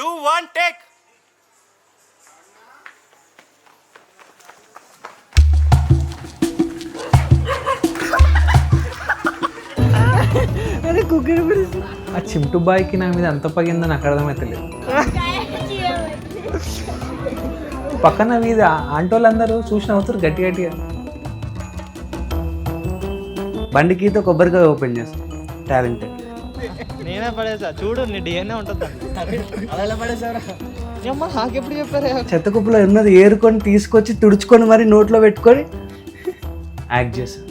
2, 1 take. ఆ చింటూ బాయ్కి నా మీద అంత పగిందని నాకు అర్థమైతలేదు. పక్కన మీద ఆంటోళ్ళందరూ చూసి నవ్వుతారు గట్టి గట్టిగా. బండికితో కొబ్బరికాయ ఓపెన్ చేస్తాం. టాలెంటెడ్. నేనే పడేసా చూడు, నీ డిఎన్ఏ ఉంటుంది. అలా పడేసారా? నాకెప్పుడు చెప్పారా? చెత్త కుప్పలో ఉన్నది ఏరుకొని తీసుకొచ్చి తుడుచుకొని మరి నోట్లో పెట్టుకొని యాక్ట్ చేశాను.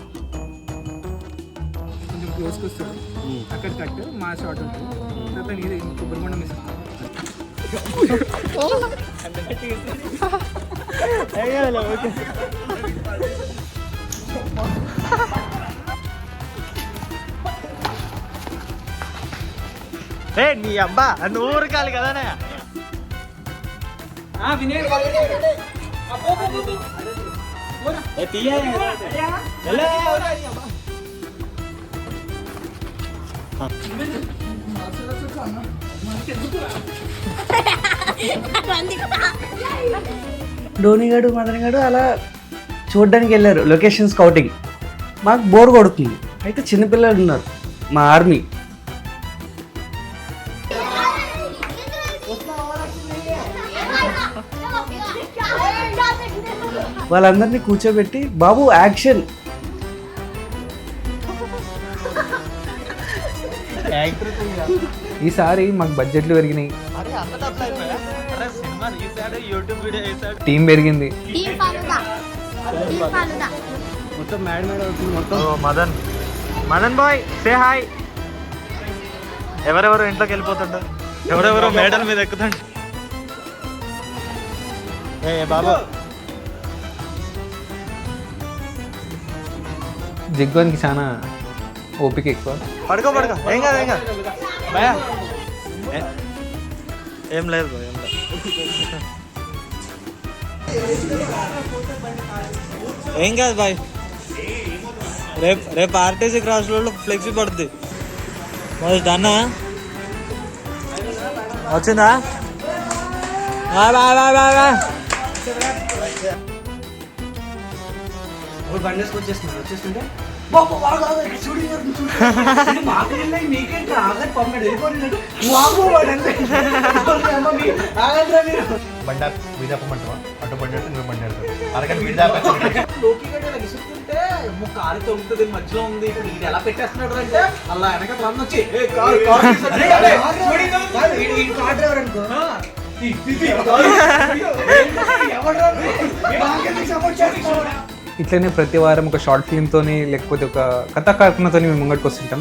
కొంచెం క్లోజ్కి వస్తాడు, అక్కడ కట్టు మా షాట్ ఉంటుంది, తర్వాత నీది కొబ్బరి బొండం మిస్. నీ అబ్బా నూరు కాలి కదానే. ధోనిగాడు మదనగాడు అలా చూడడానికి వెళ్ళారు లొకేషన్ స్కౌటింగ్. మాకు బోర్ కొడుతుంది. అయితే చిన్నపిల్లలు ఉన్నారు మా ఆర్మీ. వాళ్ళందరినీ కూర్చోబెట్టి బాబు యాక్షన్. ఈసారి మాకు బడ్జెట్లు పెరిగినాయి, టీం పెరిగింది. మొత్తం మేడ అవుతుంది మొత్తం. Madan boy say hi. ఎవరెవరో ఇంట్లోకి వెళ్ళిపోతుంటారు, ఎవరెవరో మేడల మీద ఎక్కుతుంటారు. ఏ బాబు జిగ్గానికి చాలా ఓపిక ఎక్కువ. పడుకో ఏం కాదు భయా. ఏం లేదు ఏం లేదు. ఏం కాదు బాయ్. రేపు ఆర్టీసీ క్రాస్ రోడ్లో ఫ్లెక్సీ పడుతుంది. మొదటి అన్నా వచ్చిందా? వచ్చేస్తుంటే బండారు మీద చెప్పమంటావా? అటు బండి నువ్వు బండి అరగంట మీద కారు తొలుగుతుంది, మధ్యలో ఉంది. ఇప్పుడు ఇది ఎలా పెట్టేస్తున్నాడు అంటే అలా వెనక వచ్చి ఇట్లనే ప్రతి వారం ఒక షార్ట్ ఫిల్మ్తోని లేకపోతే ఒక కథా కార్యక్రమంతో మేము ముంగడికి వస్తుంటాం.